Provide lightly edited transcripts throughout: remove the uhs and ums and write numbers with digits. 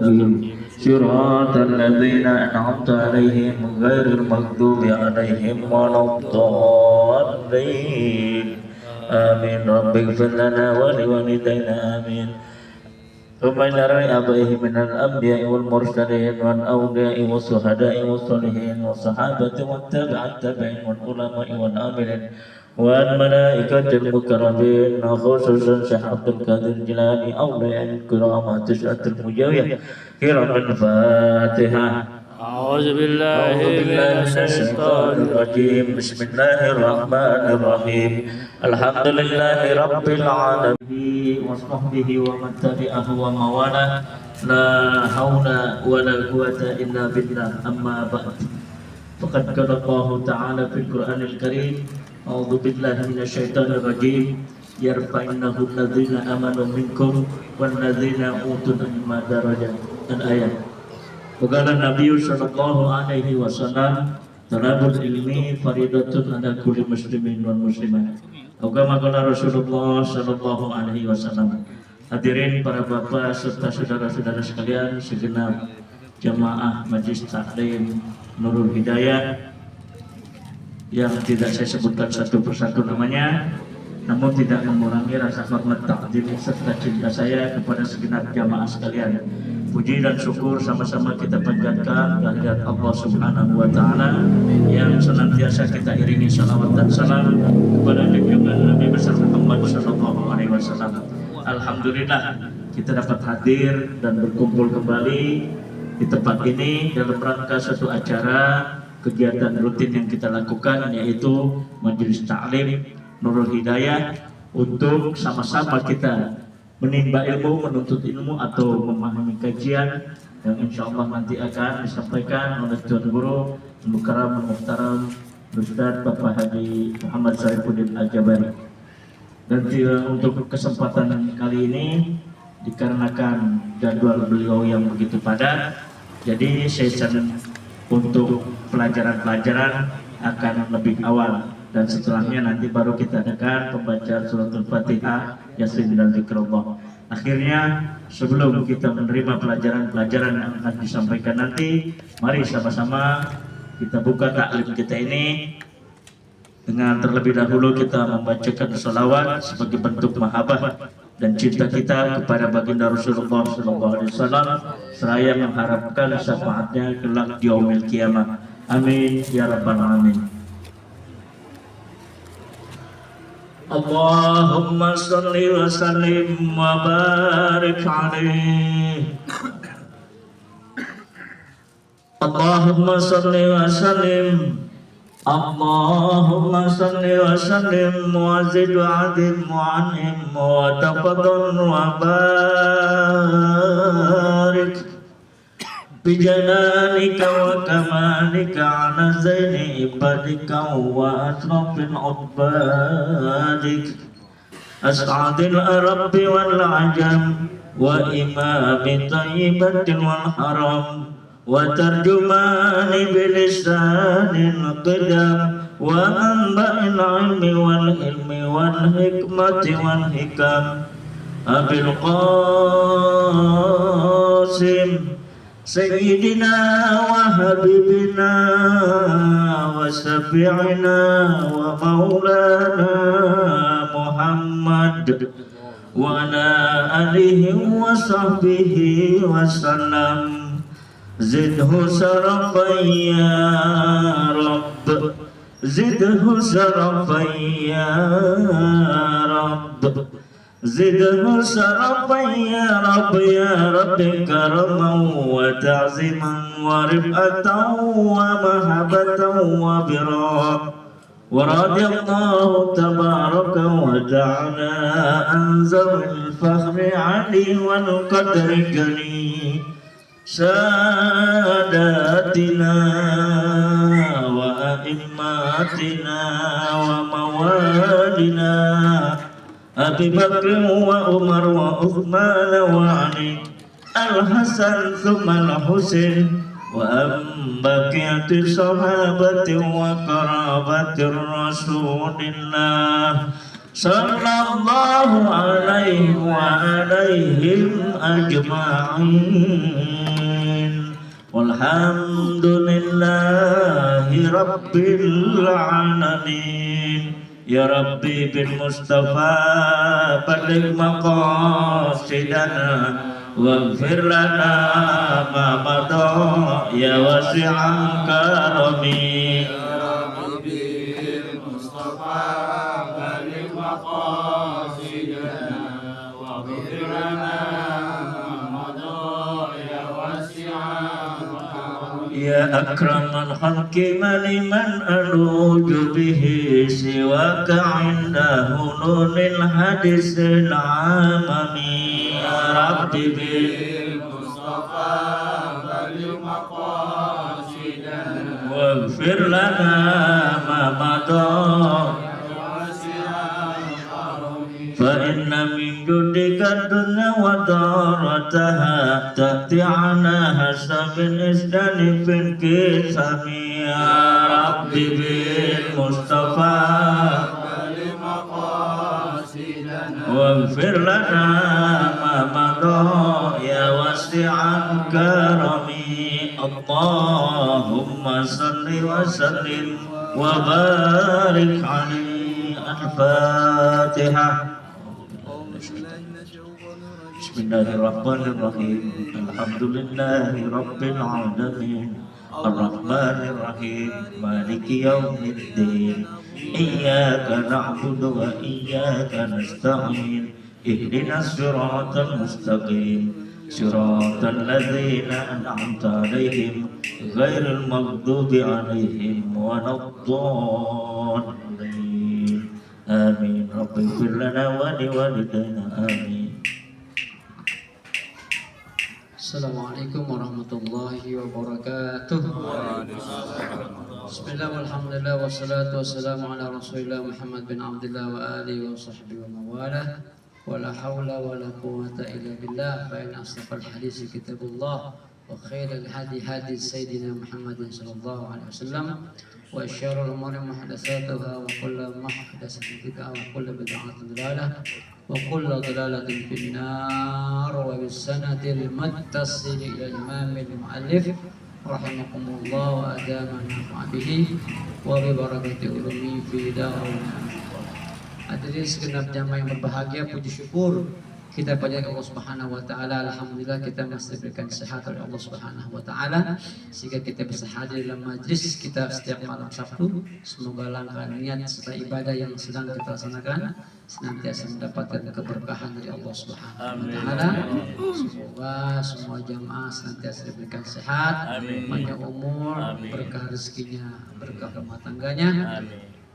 المستقيم صراط الذين أنعمت عليهم غير المغضوب عليهم ولا الضالين آمين رب اغفر لنا ولوالدينا آمين ثم إلى آبائه من الأنبياء والمرسلين والأولياء والشهداء والصالحين والصحابة والتابعين والعلماء والعاملين والملائكة المكرمين خصوصا شيخ عبد القادر الجيلاني أولياء الكرام تسعة المجاوية كرام الفاتحة أعوذ بالله من الشيطان الرجيم بسم الله الرحمن الرحيم الحمد لله رب العالمين وصحبه ومن تبعه وموالاه لا حول ولا قوة إلا بالله أما بعد فقد قال الله تعالى في القرآن الكريم أعوذ بالله من الشيطان الرجيم يرفعنه الذين آمنوا منكم والذين أوتوا العلم درجات الآيات وقال النبي صلى الله عليه وسلم طلب العلم فريضة على كل مسلم والمسلمة atau kama qala Rasulullah sallallahu alaihi wasallam. Hadirin para bapak serta saudara-saudara sekalian, segenap jamaah Majelis Taklim Nurul Hidayah yang tidak saya sebutkan satu persatu namanya, namun tidak mengurangi rasa hormat takdim serta cinta saya kepada segenap jamaah sekalian. Puji dan syukur sama-sama kita panjatkan kehadirat Allah Subhanahu wa Ta'ala yang senantiasa kita iringi salawat dan salam kepada junjungan Nabi besar Muhammad sallallahu alaihi wasallam. Alhamdulillah kita dapat hadir dan berkumpul kembali di tempat ini dalam rangka suatu acara kegiatan rutin yang kita lakukan, yaitu Majelis Taklim Nurul Hidayah, untuk sama-sama kita menimba ilmu, menuntut ilmu atau memahami kajian yang insya Allah nanti akan disampaikan oleh Tuan Guru Mukarram Muhtaram Ustaz Bapak Haji Muhammad Saifuddin Al-Jabari. Dan untuk kesempatan kali ini dikarenakan jadwal beliau yang begitu padat, jadi session untuk pelajaran-pelajaran akan lebih awal, dan setelahnya nanti baru kita adakan pembacaan suratul Fatihah, Yasin dan Zikrullah. Akhirnya sebelum kita menerima pelajaran-pelajaran yang akan disampaikan nanti, mari sama-sama kita buka taklim kita ini dengan terlebih dahulu kita membacakan sholawat sebagai bentuk mahabbah dan cinta kita kepada baginda Rasulullah SAW, seraya mengharapkan syafaatnya kelak di yaumil kiamah. Amin ya rabbal alamin. Allahumma salli wa sallim wa barik alaihi. Allahumma salli wa sallim. Allahumma salli wa sallim wa zid wa adim wa an'im wa tafadhal wa barik bijalanika wa kamalika ala zaini ibadika wa asrafil ubadik as'adil arabi wal ajam wa imami tayyibatin wal haram wa tarjumani bilisanil qidam wa anba'il ilmi wal ilmi wal hikmati wal hikam Abil Qasim Sayyidina wa habibina wa syafi'ina wa maulana Muhammad wa ala alihi wa sahbihi wa sallam. Zidhu sarafan ya Rabb, zidhu sarafan ya Rabb, zidhu sarafan ya Rabb, ya Rabb, karaman wa ta'ziman wa rif'atan wa mahabbatan wa birra. ورضي الله تبارك وتعالى عن ذوي الفخر علي والقدر الجليل ساداتنا وأئماتنا وموالنا أبي بكر وعمر وعثمان وعلي الحسن ثم الحسين وأن بقية الصحابة وقرابة رسول الله sallallahu alaihi wa alaihim ajma'in. Walhamdulillahi rabbil alamin. Ya Rabbi bin Mustafa balligh maqasidana waghfir lana ma madha ya wasi'al karami. Ya Rabbi bin Mustafa balligh maqasidana waghfir lana ma madha ya wasi'al karami. Ya akramal khalqi liman aluju bihi siwaka inda hununil hadisil amami. Ya Rabbi bil Mustafa balligh maqasidana waghfir lana ma madha فإن من جودك الدنيا ودارتها تأتي على حسب الإسلام في الكسام. يا ربي بالمصطفى واغفر لنا ما مضى يا واسع الكرم. اللهم صل وسلم وبارك عليه. الفاتحة. Bismillahirrahmanirrahim. Alhamdulillahi rabbil alamin. Ar-Rahmanir-Rahim. Maliki yaumiddin. Iyyaka na'budu wa iyyaka nasta'in. Ihdinas siratal mustaqim. Siratal ladzina an'amta 'alaihim ghairil maghdubi 'alaihim waladdallin. Amin. Rabbighfir lana wa liwalidayna. Amin. Assalamualaikum warahmatullahi wabarakatuh. Bismillah walhamdulillah wassalatu wassalamu ala rasulillah Muhammad bin Abdullah wa alihi wa sahbihi wa mawalah. Wa la hawla wa la quwwata illa billah. Fa inna asdaqal hadisi kitabullah wa khairal hadi hadi sayyidina Muhammadin sallallahu alaihi wasallam. Wa syarrul umuri muhdatsatuha wa kullu muhdatsatin bid'ah wa kullu bid'atin dhalalah. وكل ضلالة في النار. وبالسند المتصل إلى الإمام المؤلف رحمكم الله وأدام النفع به وببركة علومه في دارنا. Hadirin segenap jamaah yang berbahagia, puji syukur kita pada Allah Subhanahu wa taala. Alhamdulillah kita masih diberikan sehat oleh Allah Subhanahu wa taala sehingga kita bisa hadir dalam majlis kita setiap malam Sabtu. Semoga langkah niat serta ibadah yang sedang kita laksanakan senantiasa mendapatkan keberkahan dari Allah Subhanahu wa taala. Semoga semua jamaah senantiasa diberikan sehat, panjang umur, berkah rezekinya, berkah rumah tangganya.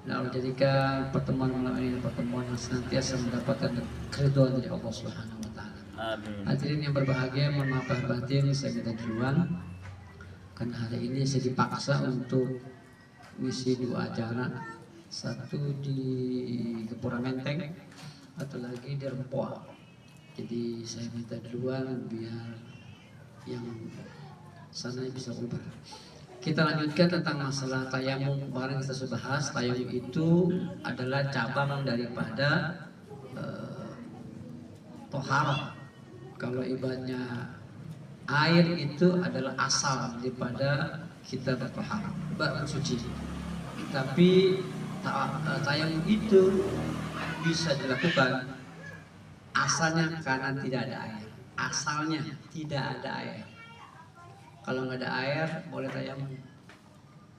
Lalu jadikan pertemuan malam ini pertemuan yang senantiasa mendapatkan keridhaan dari Allah Subhanahu wa taala. Hadirin yang berbahagia, mohon maaf lahir batin saya minta duluan karena hari ini saya dipaksa untuk mengisi dua acara, satu di Gepura Menteng, satu lagi di Rempoa. Jadi saya minta duluan biar yang sana bisa ubar. Kita lanjutkan tentang masalah tayamum. Kemarin kita sudah bahas tayamum itu adalah cabang daripada toharah. Kalau ibaratnya air itu adalah asal daripada kita bertoharah, bersuci. Tapi tayamum itu bisa dilakukan asalnya karena tidak ada air. Asalnya tidak ada air. Kalau nggak ada air boleh tayamum.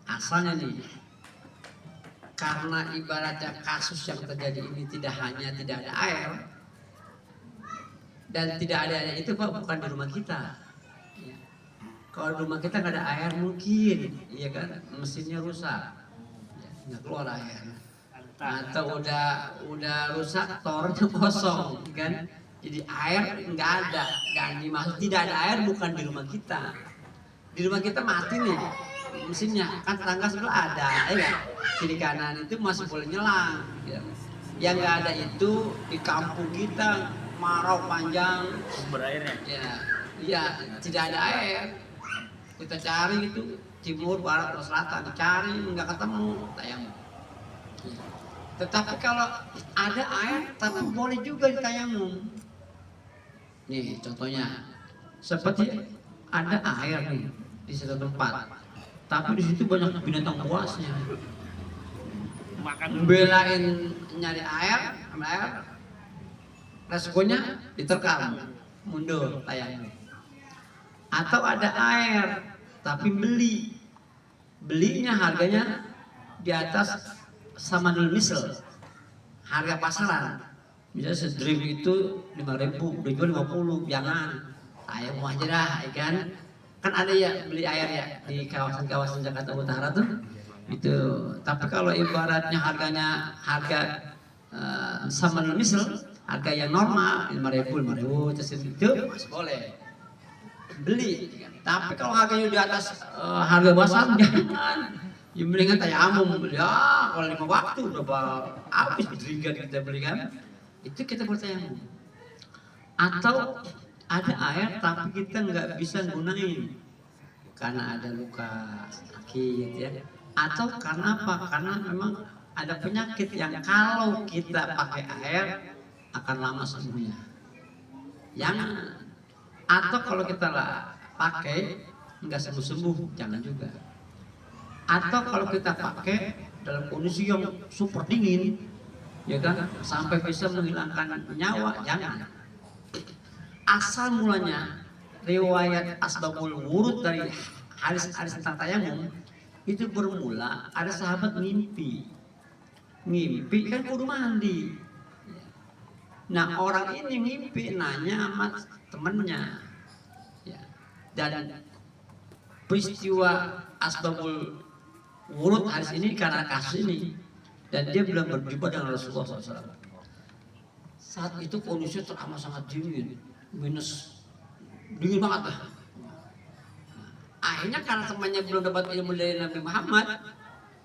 Asalnya nih, karena ibaratnya kasus yang terjadi ini tidak hanya tidak ada air dan tidak ada air itu Pak, bukan di rumah kita. Ya. Kalau di rumah kita nggak ada air mungkin, iya kan, mesinnya rusak, ya, nggak keluar air. Atau udah rusak, tornya kosong, kan? Jadi air nggak ada dan dimaksud tidak ada air bukan di rumah kita. Di rumah kita mati nih mesinnya, kan tetangga sebelah ada, ya kiri kanan itu masih boleh nyelang. Ya. Yang nggak ada itu di kampung kita marau panjang, sumber airnya. Ya, tidak ada air. Kita cari itu timur, barat, atau selatan, cari nggak ketemu, tayamum. Ya. Tetapi kalau ada air, tapi boleh juga ditayamum. Nih contohnya, seperti ada air nih di satu tempat, tapi di situ banyak binatang buasnya. Belain nyari air, ambil air, resikonya diterkam, mundur tayamum. Atau ada air, tapi belinya harganya di atas sama dulu misal harga pasaran, misalnya sedrip itu 5.000, dijual 50, jangan, saya mau aja dah, kan ada ya beli air ya di kawasan-kawasan Jakarta Utara tuh itu. Tapi kalau ibaratnya harganya sama dulu misal harga yang normal 5.000 itu masih boleh beli. Tapi kalau harganya di atas harga pasar jangan. Ya mendingan tayamum ya, kalau 5 waktu udah habis beringat kita belikan, itu kita bertayamum. Atau ada air tapi kita nggak bisa gunain karena ada luka sakit ya, atau karena apa? Karena memang ada penyakit yang kalau kita pakai air akan lama sembuhnya. Jangan. Atau kalau kita lah pakai nggak sembuh-sembuh, jangan juga. Atau kalau kita pakai dalam kondisi yang super dingin, ya kan, sampai bisa menghilangkan nyawa, jangan. Asal mulanya riwayat asbabul wurud dari hadis-hadis tentang tayamum itu bermula ada sahabat ngimpi kan kudu mandi. Nah orang ini ngimpi nanya sama temennya, ya. Dan peristiwa asbabul wurud hadis ini karena kasus ini, dan dia belum berjumpa dengan Rasulullah SAW. Saat itu kondisi teramat sangat dingin, dingin banget lah. Akhirnya karena temannya belum dapat ilmu dari Nabi Muhammad,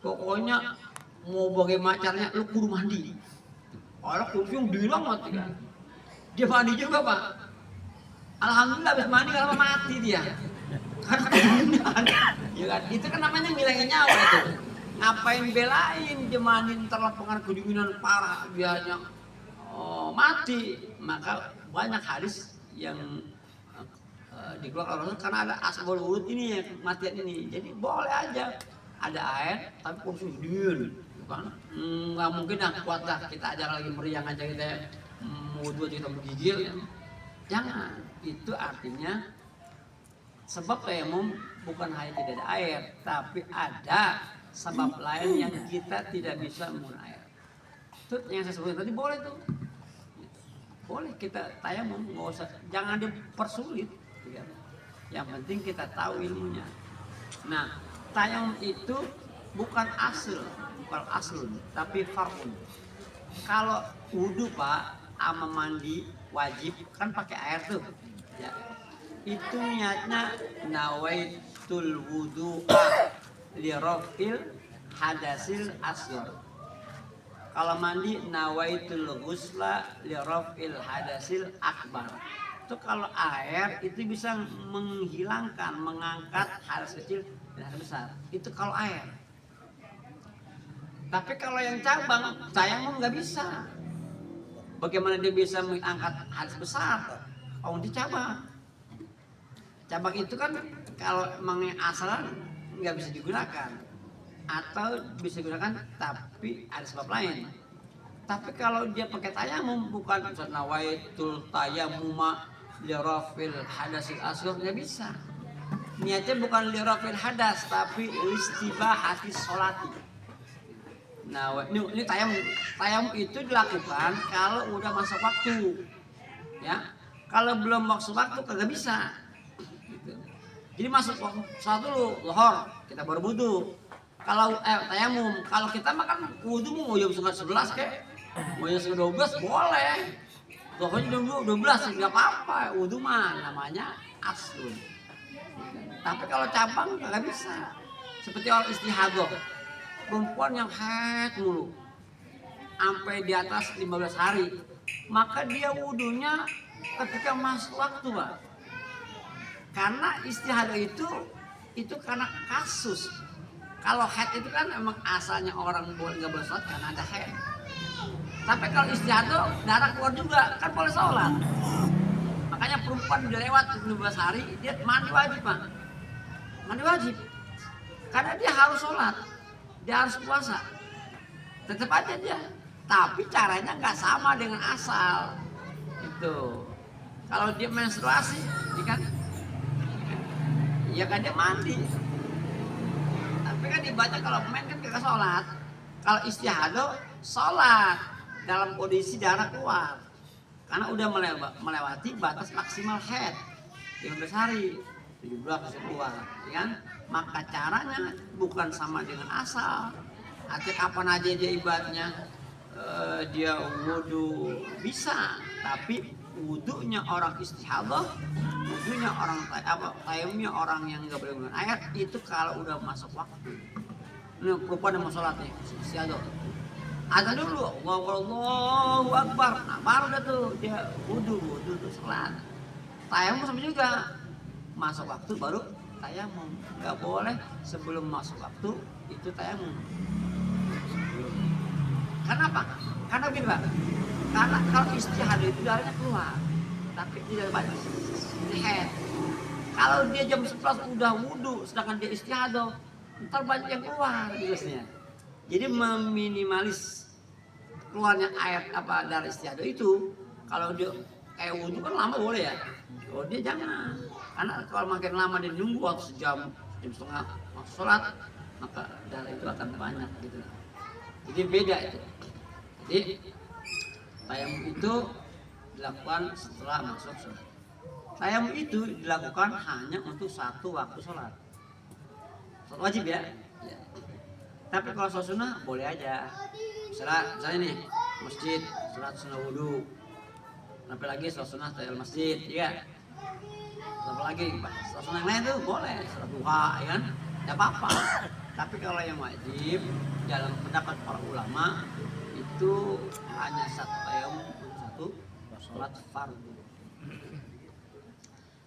pokoknya mau bagaimana caranya lu kudu mandi. Orang kondisi yang dingin banget kan. Dia mandi juga Pak. Alhamdulillah habis mandi kalau mati dia. Karena kedinginan. Ya kan? Itu kan namanya ngilangin nyawa itu. Ngapain belain jemanin terlapangan kedinginan parah biarnya mati. Maka banyak hadis yang dikeluarkan Rasul karena ada asbabul wurud ini ya, kematian ini. Jadi boleh aja ada air tapi kondisi dingin, bukan? Nggak mungkin kuat dah kita ajak lagi meriang aja kita wudhu kita menggigil. Ya. Jangan. Itu artinya sebab tayamum bukan hanya tidak ada air, tapi ada sebab lain yang kita tidak bisa menggunakan air. Itu yang saya sebutkan tadi boleh tuh. Boleh kita tayamum, nggak usah, jangan dipersulit. Yang penting kita tahu ilmunya. Nah, tayamum itu bukan aslun, tapi far'un. Kalau wudhu Pak, sama mandi wajib kan pakai air tuh. Ya. Itu niatnya nawaitul wudu'a li raf'il hadasil asghar. Kalau mandi nawaitul ghusla li raf'il hadasil akbar. Itu kalau air itu bisa menghilangkan, mengangkat hadas kecil dan hadas besar. Itu kalau air. Tapi kalau yang cabang, tayamum nggak bisa. Bagaimana dia bisa mengangkat hadas besar? Oh, dicabang. Cabang itu kan kalau emang asalan nggak bisa digunakan, atau bisa digunakan tapi ada sebab lain. Tapi kalau dia pakai tayamum bukan nawaitul tayamuma li rafil hadasil asghar, nggak bisa. Niatnya bukan li rafil hadas tapi istibahati sholati. Nah, ini tayamum itu dilakukan kalau udah masuk waktu, ya. Kalau belum masuk waktu kagak bisa. Jadi masuk sholat dulu, lohor, kita baru wudhu. Kalau tayamum, kalau kita makan wudhu mau jam 11 kek, mau jam 12 boleh. Pokoknya jam 12 nggak apa-apa, wudhu mah namanya aslun. Tapi kalau cabang nggak bisa. Seperti orang istihadah, perempuan yang haid mulu, sampai di atas 15 hari, maka dia wudhunya ketika masuk waktu Pak. Karena istihadah itu karena kasus. Kalau haid itu kan emang asalnya orang boleh nggak bersolat karena ada haid. Tapi kalau istihadah darah keluar juga kan boleh sholat. Makanya perempuan udah lewat 12 hari dia mandi wajib Pak. Mandi wajib. Karena dia harus sholat, dia harus puasa. Tetap aja dia. Tapi caranya nggak sama dengan asal. Itu. Kalau dia menstruasi, ya kan dia mandi. Tapi kan dibaca kalau pemain kan kagak sholat. Kalau istihadah sholat dalam kondisi darah keluar. Karena udah melewati batas maksimal haid 15 hari, 17 bisa keluar, ya kan? Maka caranya bukan sama dengan asal. Artinya kapan aja dia ibadahnya, dia wudhu bisa, tapi wudhunya orang istihadah, wudhunya orang tayamumnya orang yang nggak boleh menggunakan air itu kalau udah masuk waktu. Ini perempuan yang mau sholat nih, istihadah. Azan dulu, Allahu Akbar. Nah, baru dah tuh dia wudhu tuh sholat. Tayamum sama juga. Masuk waktu baru tayamum. Nggak boleh sebelum masuk waktu itu tayamum. Kenapa? Karena begini Pak. Karena kalau istihadah itu darahnya keluar, tapi tidak banyak haid. Kalau dia jam 11 udah wudhu, sedangkan dia istihadah, ntar banyak yang keluar jelasnya. Jadi meminimalis keluarnya air darah istihadah itu. Kalau dia kayak wudhu kan lama boleh ya. Kalau dia jangan. Karena kalau makin lama dia nunggu waktu sejam setengah waktu sholat, maka darah itu akan banyak gitu. Jadi beda itu. Jadi tayamum itu dilakukan setelah masuk sholat. Tayamum itu dilakukan hanya untuk satu waktu sholat. Sholat wajib ya. Tapi kalau sholat sunnah boleh aja. Misalnya nih masjid sholat sunnah wudhu, apalagi sholat sunnah tahiyyatul masjid, ya. Apalagi sholat sunnah yang lain tuh boleh, sholat duha, ya kan? Tidak apa-apa. Tapi kalau yang wajib dalam pendapat para ulama itu hanya satu tayamum untuk satu sholat fardu.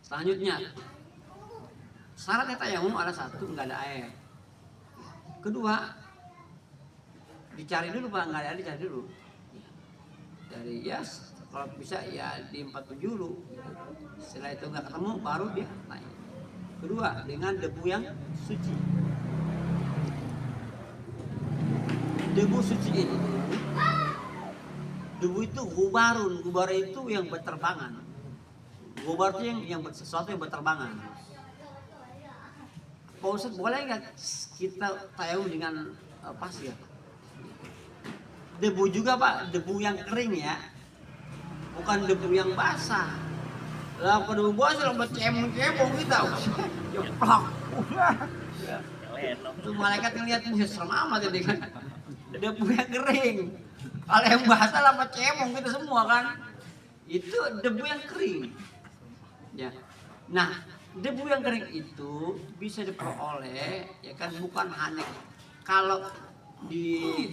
Selanjutnya syaratnya tayamum ada satu, nggak ada air. Kedua, dicari dulu Pak, nggak ada dicari dulu. Dari kalau bisa ya di 47 dulu. Setelah itu nggak ketemu, baru dia naik. Kedua, dengan debu yang suci. Debu suci ini, debu itu gubarun itu yang berterbangan. Gubar itu yang sesuatu yang berterbangan. Pak Ustadz, boleh nggak kita tayamum dengan pasir? Debu juga Pak, debu yang kering ya, bukan debu yang basah. Lah kalau debu basah lo cemong kita, jeplak. Itu malaikat ngeliat serem amat jadi kan. Debu yang kering. Kalau yang basah lah cemong kita semua kan. Itu debu yang kering. Ya. Nah, debu yang kering itu bisa diperoleh ya kan, bukan hanya kalau di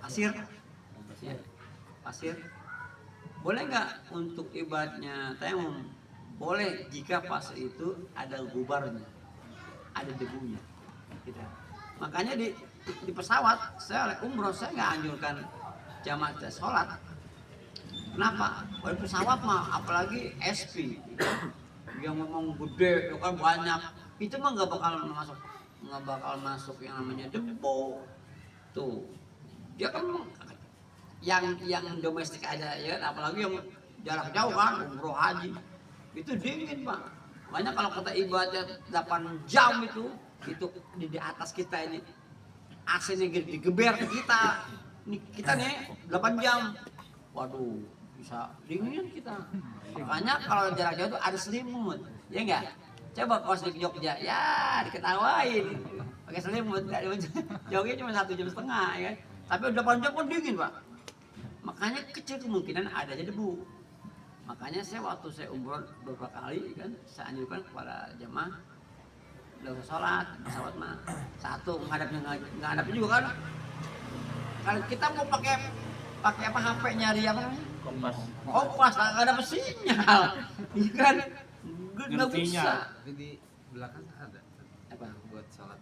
pasir ya, pasir boleh nggak untuk ibadahnya tayamum? Boleh jika pasir itu ada gubarnya, ada debunya gitu. Makanya di pesawat saya umroh saya nggak anjurkan jamaah sholat. Kenapa? Kalau pesawat mah apalagi SP yang memang gede, itu kan banyak, itu mah nggak bakal masuk yang namanya debu. Tuh, dia kan yang domestik aja ya, apalagi yang jarak jauh kan, umroh haji, itu dingin Pak. Banyak kalau kata ibadah 8 jam itu di atas kita ini AC-nya digeber ke kita. Kita nih 8 jam. Waduh, bisa dingin kita. Makanya kalau jarak jauh tuh ada selimut, ya enggak? Coba kalau di Jogja, ya diketawain pakai selimut, jauhnya cuma 1,5 jam ya. Tapi udah 8 jam pun dingin Pak. Makanya kecil kemungkinan adanya debu. Makanya waktu saya umroh beberapa kali kan, saya anjurkan kepada jemaah udah usah sholat, pesawat mah satu menghadapnya juga kan. Kalau kita mau pakai apa HP nyari apa namanya? Kompas nggak ada sinyal, iya kan? Nggak bisa. Tapi di belakang ada apa? Buat sholat.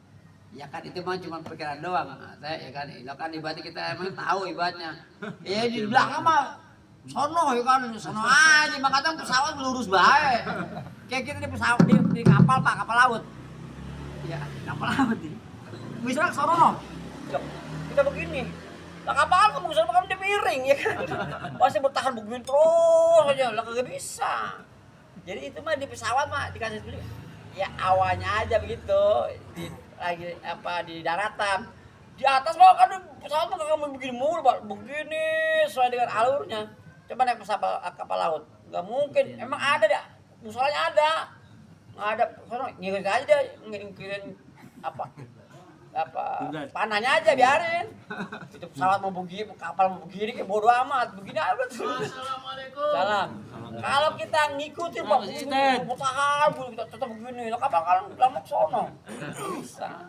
Ya kan itu mah cuma pikiran doang. Nah, ya kan, itu kan ibadah kita emang tahu ibadahnya. Ya di belakang mah sono ya kan, sono aja mah kadang pesawat lurus bae. Kayak kita di pesawat di kapal Pak, kapal laut. Ya, kapal laut nih. Misalnya sono no. Kita begini. Lah kapal kamu bisa makan di piring ya kan. Pasti bertahan begini terus aja, lah kagak bisa. Jadi itu mah di pesawat mah dikasih dulu. Ya awalnya aja begitu. Lagi apa di daratan di atas mah kan pesawat mah kamu begini mulu Pak, begini sesuai dengan alurnya. Coba naik pesawat kapal laut nggak mungkin, emang ada dah musolanya nggak ada sono ngikut aja deh, ngikutin apa panahnya aja biarin. Itu pesawat mau begini, kapal mau begini kayak bodo amat, begini aja betul. Assalamualaikum. Salam. Kalau kita ngikutin Pak, bertahan kita tetap begini, kapal kan lama sono. Bisa.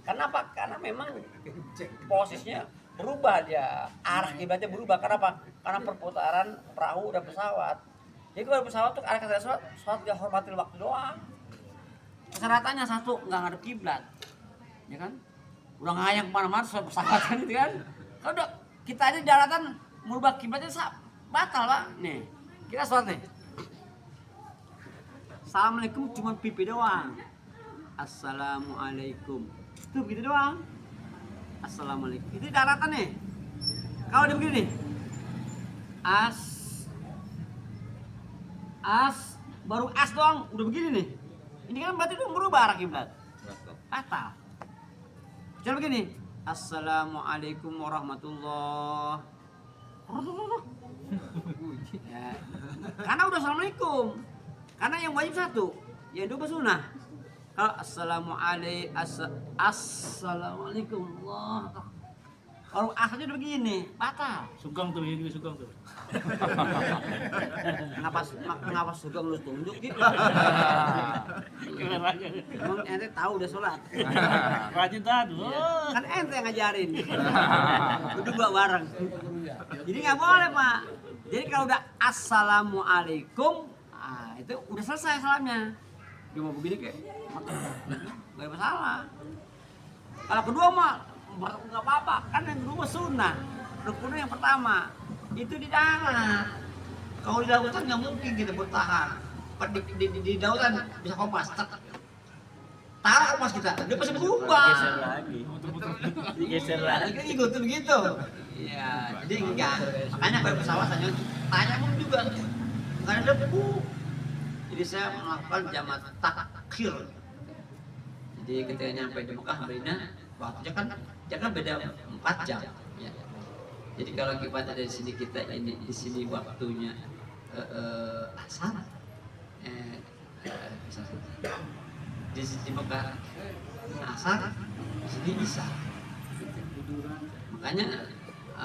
Kenapa? Karena memang posisinya berubah dia, arah kiblatnya berubah. Kenapa? Karena perputaran perahu dan pesawat. Jadi kalau pesawat tuh arah ke pesawat dia hormatin waktu doang. Persyaratannya satu, nggak ngadep kiblat, ya kan? Udah ngayang kemana-mana soal pesawat kan itu kan. Kalau udah kita aja di daratan merubah kiblatnya batal Pak. Nih, kita sholat nih. Assalamualaikum cuma pipi doang. Assalamualaikum. Itu begitu doang. Assalamualaikum. Itu daratan nih. Kalau dia begini. Baru as doang udah begini nih. Ini kan berarti itu merubah arah kiblat. Batal. Coba begini. Assalamualaikum warahmatullah. Ya. Karena udah assalamualaikum. Karena yang wajib satu, yang dua sunnah. Kalau assalamualaikum Allah. Kalau asalnya udah begini, batal. Sugeng tuh, ini sugeng tuh. Kenapa sugeng lu tunjuk gitu? Emang ente tahu udah sholat. Rajin tadi. Kan ente yang ngajarin. Berdua bareng. Jadi nggak boleh Pak. Jadi kalau udah assalamualaikum, itu udah selesai salamnya. Dia mau begini kayak nggak ada masalah. Kalau kedua mah nggak apa-apa, kan yang kedua sunnah. Rukunnya yang pertama itu di darat. Kalau di lautan nggak mungkin kita bertahan. Di lautan bisa kompas. Taruh kompas kita, dia pasti berubah. Geser lagi. Geser lagi. Kan ikutin begitu. Iya, jadi enggak. Makanya kalau pesawat hanya tanya pun juga nggak ada debu. Jadi saya melakukan jamak takhir. Jadi ketika nyampe di Mekah Madinah, waktunya kan beda 4 jam. Ya. Jadi kalau kita dari sini kita ini di sini waktunya asar, di Mekah asar, di sini bisa. Makanya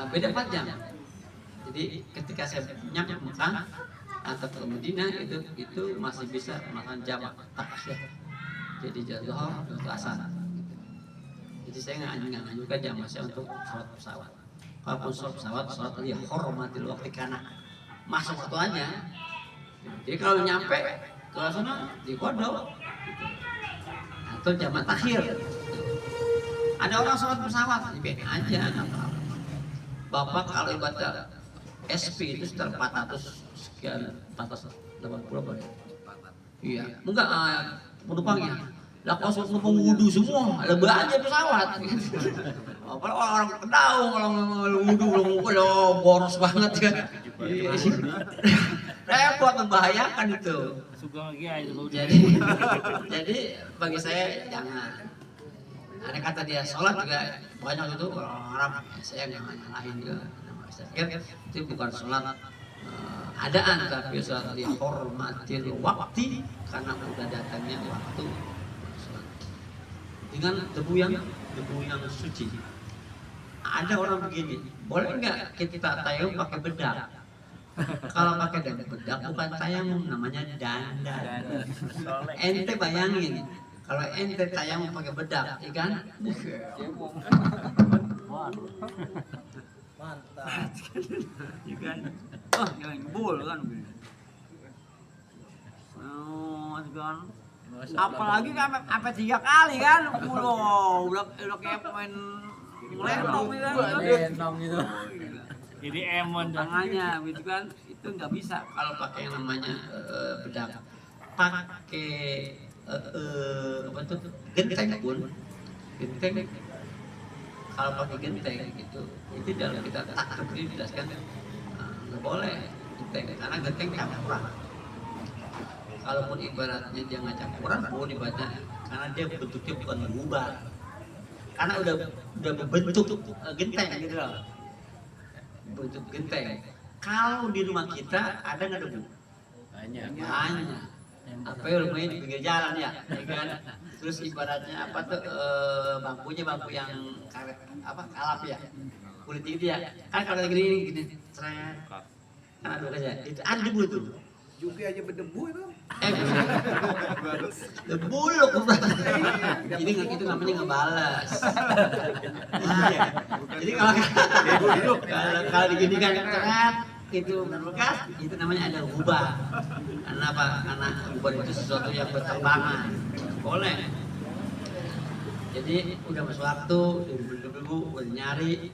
beda 4 jam. Jadi ketika saya nyampe Mekah atau ke Madinah itu masih bisa makan jamak takhir. Jadi zuhur untuk asar. Jadi saya nggak anjurkan jamaah saya untuk sholat pesawat. Kalaupun sholat pesawat, sholat dia hormatil waktu karena masuk waktu aja. Jadi kalau nyampe ke sana di kodok atau jamaah takhir. Ada orang sholat pesawat, dibiarin aja nggak apa-apa. Bapak kalau ibadah SP itu sekitar 400 sekian 480 apa ya? Iya, enggak penumpangnya. Lah kalau penumpang wudhu semua, lebih aja pesawat. Apalagi orang kedaung, orang wudhu belum boros banget kan. Repot, membahayakan itu. Sugeng lagi itu. Jadi bagi saya jangan. Ada kata dia sholat juga banyak itu orang Arab. Saya nggak nyalahin juga. Saya pikir itu bukan sholat adaan, tapi sholat dihormatil waktu karena udah datangnya waktu sholat. Dengan debu yang suci. Ada orang begini, boleh nggak kita tayamum pakai bedak? Kalau pakai bedak bukan tayamum, namanya dandan. Ente bayangin, kalau ente tayamum pakai bedak, ikan? Mantap. Ikan. Oh, yang bul kan. Oh, kan. Apalagi kan sampai 3 kali kan. Udah kayak pemain lenong gitu. Jadi emon Tangannya gitu kan, itu nggak bisa kalau pakai yang namanya bedak. Pakai apa tuh, genteng pun, genteng. Kalau pakai genteng itu dalam kita takrib ini dijelaskan nggak boleh genteng, karena genteng campuran. Kalaupun ibaratnya dia nggak campuran pun ibaratnya, karena dia bentuknya bukan berubah, karena udah berbentuk genteng gitu loh. Bentuk genteng. Kalau di rumah kita ada nggak debu? Banyak. Apa ya, rumahnya di pinggir jalan ya kan? Terus ibaratnya apa tuh, bangkunya bangku yang karet apa, kalap ya, kulit itu ya. Kan kalau gini, seret. Kan ada aja. Itu ada debu tuh. Juga aja berdebu itu. Debu loh. Jadi nggak gitu, namanya ngebalas. Iya. Jadi kalau diginikan seret itu berbekas, itu namanya ada ubah. Karena apa? Karena ubah itu sesuatu yang berterbangan. Boleh. Jadi udah masuk waktu, debu udah nyari,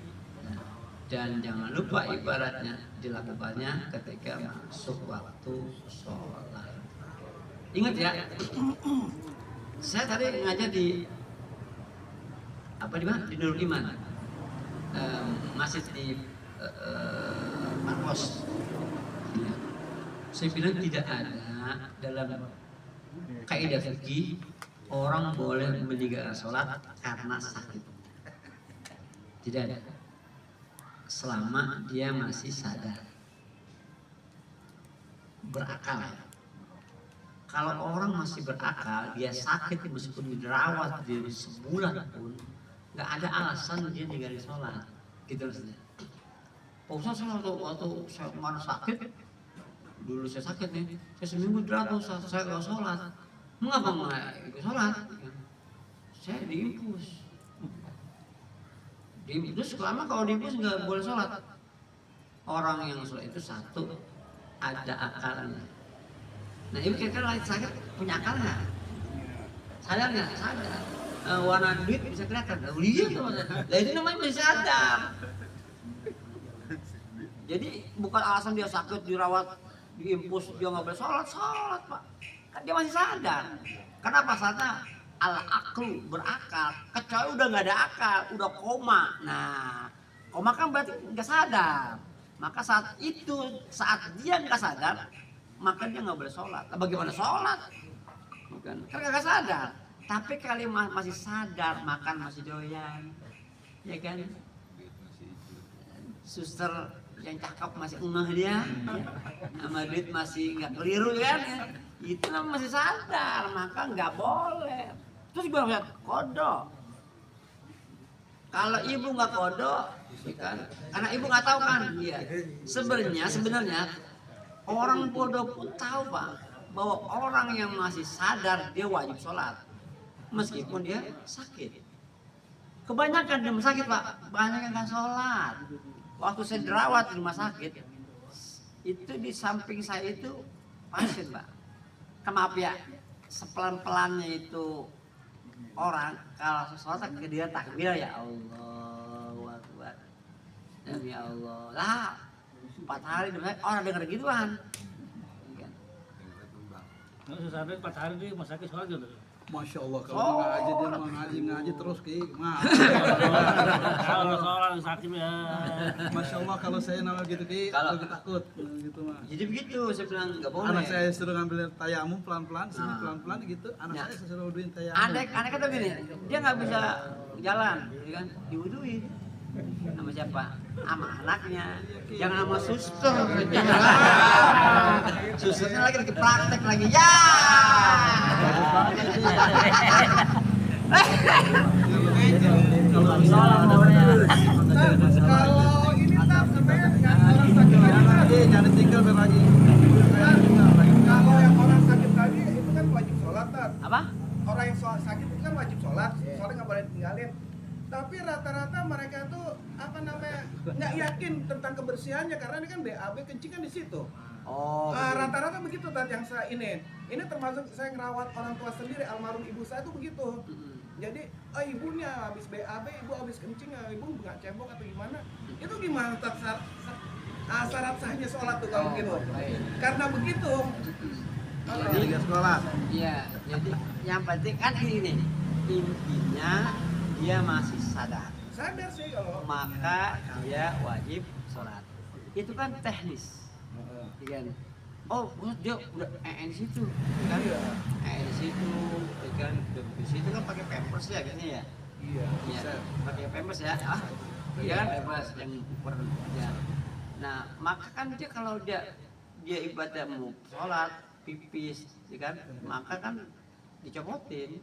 dan jangan lupa ibaratnya dilakukannya ketika masuk waktu sholat. Ingat ya, saya tadi ngajar di apa di mana? Di Nurul Iman, masih di Markos. Saya bilang tidak ada dalam kaidah fikih orang boleh meninggalkan sholat karena sakit. Tidak ada. Selama dia masih sadar, berakal. Kalau orang masih berakal, dia sakit meskipun dirawat di sebulan pun, nggak ada alasan dia ninggalin sholat. Gitu maksudnya. Pak Ustaz, waktu saya kemarin sakit, dulu saya sakit nih, saya seminggu dirawat, saya nggak sholat. Mengapa nggak sholat? Saya diinfus. Terus selama kalau diinfus nggak boleh sholat. Orang yang sholat itu satu, ada akalnya. Nah ibu kira-kira lagi sakit punya akal nggak? Sadar nggak? Sadar. Warna duit bisa kelihatan. Lihat tuh, nah itu namanya masih sadar. Jadi bukan alasan dia sakit dirawat, diinfus dia nggak boleh sholat pak. Kan dia masih sadar. Kenapa sadar? Al-aqlu, berakal. Kecuali udah nggak ada akal, udah koma. Nah, koma kan berarti nggak sadar. Maka saat dia nggak sadar, maka dia nggak boleh sholat. Bagaimana sholat? Bukan, kan nggak sadar. Tapi kali masih sadar, makan masih doyan, ya kan? Suster yang cakep masih ngeh dia, sama duit masih nggak keliru kan? Itu masih sadar, maka nggak boleh. Terus gue lihat kodok. Kalau ibu nggak kodok, kan? Karena ibu nggak tahu kan, iya. Sebenarnya orang bodoh pun tahu pak, bahwa orang yang masih sadar dia wajib sholat, meskipun dia sakit. Kebanyakan dia sakit pak, banyak yang nggak sholat. Waktu saya dirawat di rumah sakit, itu di samping saya itu pasien pak. Maaf ya, sepelan-pelannya itu orang kalau sholat ke dia takbir ya Allahu Akbar, ya Allah lah 4 hari orang dengar gituan. Nggak usah sampai 4 hari dia mau sakit sholat gitu. Masya Allah, kalau ngaji dia mau ngaji terus ki. Kalau sholat sakit ya. Masya Allah, kalau saya nama gitu ki, kalau takut gitu mah. Jadi begitu saya bilang nggak boleh. Anak saya suruh ngambil tayamum pelan-pelan, sini pelan-pelan gitu. Anak saya suruh wuduin tayamum. Anak kata gini, dia nggak bisa jalan, kan? Diwuduin. Sama siapa? Sama anaknya. Jangan sama suster. Susternya lagi praktek lagi ya. Kalau ini tak sebenarnya orang sakit lagi, jangan tinggal lagi. Kalau yang orang sakit tadi itu kan wajib sholat kan? Apa? Orang yang sakit itu kan wajib sholat, sholat nggak boleh tinggalin. Tapi rata-rata mereka tuh apa namanya nggak yakin tentang kebersihannya karena ini kan BAB kencing kan di situ. Oh. Rata-rata begitu tadi yang saya ini. Ini termasuk saya ngerawat orang tua sendiri, almarhum ibu saya tuh begitu. Jadi, ibunya habis BAB, ibu habis kencing, ibu nggak cebok atau gimana? Itu gimana syarat sahnya sholat tuh kalau gitu? Baik. Karena begitu. Jadi sekolah. Iya, jadi yang penting kan ini intinya dia masih sadar, Sadar sih kalau. maka dia wajib sholat. Itu kan teknis, kan? Oh, dia udah di situ, kan? Iya. Di situ, kan? Di situ kan pakai pampers ya, kayaknya ya. Iya. Iya, pakai pampers ya. Iya kan pampers yang ukur ya. Nah, maka kan dia kalau dia ibadah mau sholat, pipis, ya kan? Maka kan dicopotin.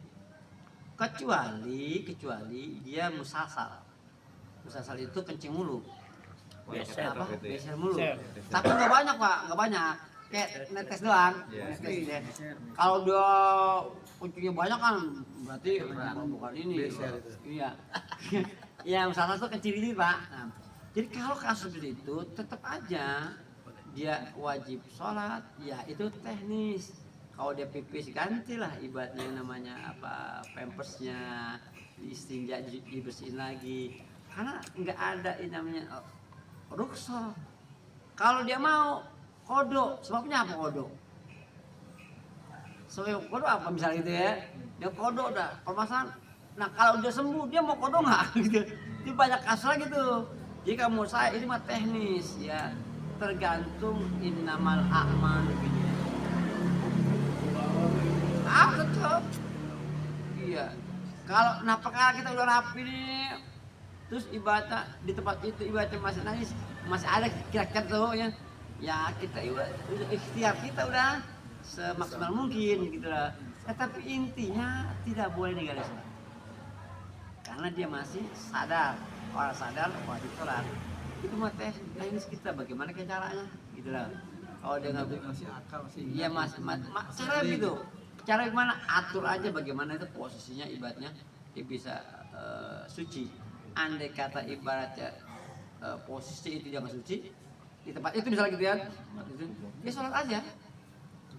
Kecuali dia musasal. Musasal itu kencing mulu. Beser. Beser mulu. Beser. Tapi nggak banyak Pak, nggak banyak. Kayak netes doang. Netes ya. Kalau dia kencingnya banyak kan berarti bukan ini. Iya. Iya, musasal itu kecil ini Pak. Nah, jadi kalau kasus seperti itu tetap aja dia wajib sholat, ya itu teknis. Kalau dia pipis gantilah ibaratnya namanya apa pampersnya, istinja dibersihin lagi. Karena nggak ada ini namanya rukhsah. Kalau dia mau kodok, sebabnya apa kodok? Sebab kodok apa misalnya gitu ya? Dia kodok dah, permasalahan. Nah kalau dia sembuh dia mau kodok nggak? Gitu. Itu banyak kasus gitu. Jika mau saya ini mah teknis ya, tergantung innamal a'malu binniyat. Tetap. Iya. Kalau perkara kita udah rapi nih, terus ibadah di tempat itu ibadah masih nangis, masih ada kira-kira tuh ya. Ya kita udah ikhtiar kita udah semaksimal mungkin gitu lah. Tapi intinya tidak boleh ninggalin sholat. Karena dia masih sadar, orang sadar wajib sholat. Itu mah teknis kita bagaimana caranya gitu lah. Kalau dia nggak masih akal sih. Iya cara gitu. Cara gimana atur aja bagaimana itu posisinya ibaratnya dia bisa suci. Andai kata ibaratnya posisi itu jangan suci di tempat itu misalnya gitu ya, dia sholat aja.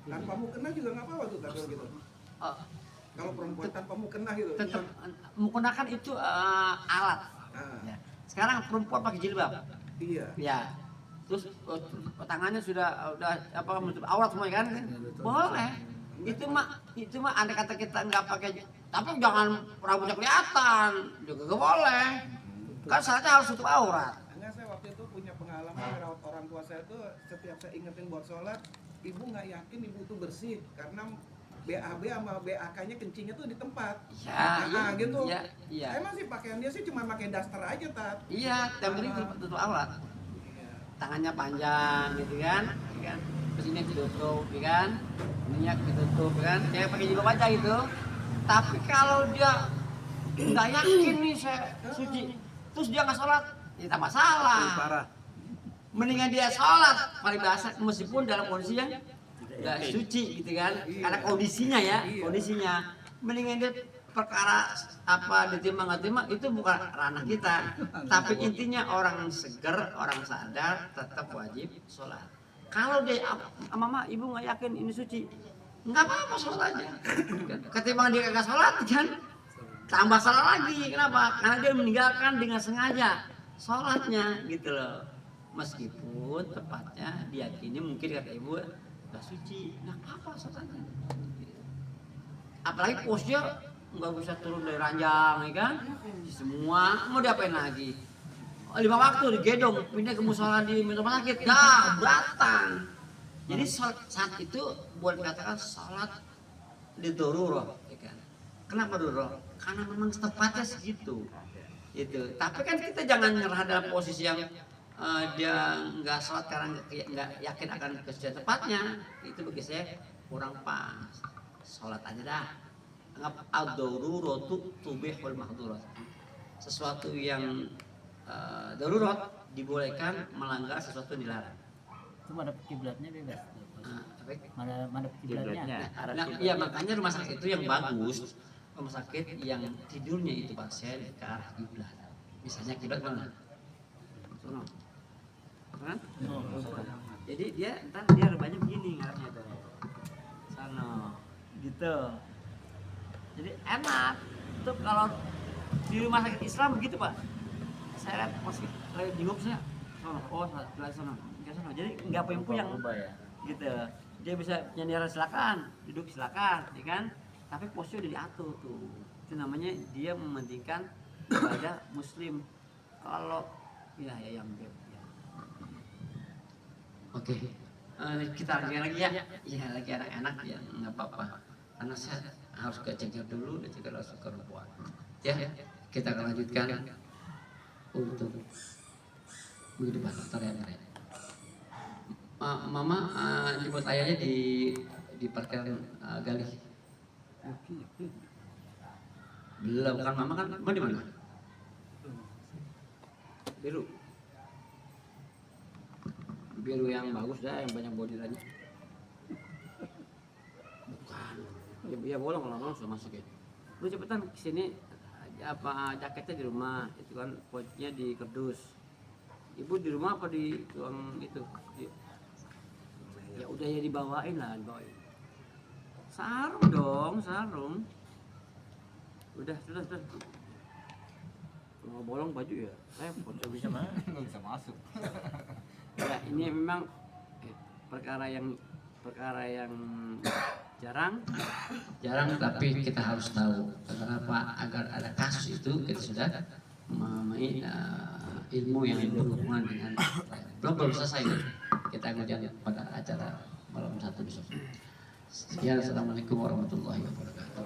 Tanpa mukena juga nggak apa-apa tuh kalau gitu. Kalau perempuan tanpa mukena gitu. Tetap menggunakan itu alat. Ya. Sekarang perempuan pakai jilbab. Iya. Ya. Terus tangannya sudah apa menutup aurat semua kan? Boleh. Itu mah andai kata kita nggak pakai, tapi jangan rambutnya kelihatan juga nggak boleh. Kan syaratnya harus tutup aurat. Enggak, saya waktu itu punya pengalaman merawat orang tua saya tuh, setiap saya ingetin buat sholat, ibu nggak yakin ibu tuh bersih karena BAB sama BAK-nya kencingnya tuh di tempat. Ya, gitu. Iya. Emang sih pakaian dia sih cuma pakai daster aja, Tat. Iya, yang penting tutup aurat. Tangannya panjang gitu kan, terus ini ditutup, kan, ininya ditutup, kan, kayak pakai jilbab aja gitu. Tapi kalau dia nggak yakin nih saya suci, terus dia nggak sholat, ya tak masalah. Parah. Mendingan dia sholat, paling bahasa meskipun dalam kondisi yang nggak suci gitu kan, karena kondisinya ya, kondisinya. Mendingan dia perkara apa diterima nggak terima itu bukan ranah kita, tapi intinya orang seger, orang sadar tetap wajib sholat. Kalau dia mama ibu nggak yakin ini suci, nggak apa-apa sholat aja. Ketimbang dia kagak sholat kan, tambah salah lagi. Kenapa? Karena dia meninggalkan dengan sengaja sholatnya gitu loh. Meskipun tepatnya diyakini mungkin kata ibu nggak suci, nggak apa-apa sholatnya. Apalagi posnya nggak bisa turun dari ranjang, ya kan? Semua mau diapain lagi? 5 waktu digedong, pindah ke musola di rumah sakit, dah beratang. Jadi saat itu buat dikatakan sholat di darurat, ya kan? Kenapa darurat? Karena memang tempatnya segitu, gitu. Tapi kan kita jangan nyerah dalam posisi yang dia nggak sholat karena nggak yakin akan kesucian tempatnya. Itu bagi saya kurang pas. Sholat aja dah. Anggap ad-daruratu tubihul mahdurat. Sesuatu yang darurat dibolehkan, melanggar sesuatu yang dilarang. Itu madhab kiblatnya bebas. Madhab Kiblatnya. kiblatnya. Nah, iya makanya rumah sakit itu yang bagus, rumah sakit yang tidurnya itu pasien ke arah kiblat. Misalnya kiblat mana? Sono. Kan? Jadi dia ntar dia rupanya begini ngarepnya tuh. Sono. gitu. Jadi enak itu kalau di rumah sakit Islam begitu Pak. Saya lihat masih lagi bingung saya, oh sebelah sana, jadi nggak puyeng-puyeng gitu. Dia bisa nyender silakan, duduk silakan, ya kan? Tapi posnya udah diatur tuh. Itu namanya dia mementingkan ibadah Muslim. Kalau ya yang beb. Ya. Oke. Kita lagi ya. Ya lagi anak-anak ya nggak apa-apa. Karena saya harus ke cegar dulu, cegar langsung ke rubuhan. Ya, kita akan lanjutkan untuk minggu depan tarian. Mama jemput ayahnya di parkiran Galih. Belum kan mama kan di mana? Biru yang bagus dah, yang banyak bodirannya. Bukan. Ya bolong langsung masuk ya. Lu cepetan kesini, apa jaketnya di rumah, itu kan poinnya di kerdus. Ibu di rumah apa di ruang itu? Ya udah ya dibawain lah, dibawain. Sarung dong, sarung. Udah. Mau bolong baju ya? Saya bisa mah. Nggak bisa masuk. Ya ini memang perkara yang Jarang, tapi kita harus tahu kenapa agar ada kasus itu kita sudah memahami ilmu yang berhubungan dengan belum selesai. Kita akan pada acara malam 1 besok. Sekian, assalamualaikum warahmatullahi wabarakatuh.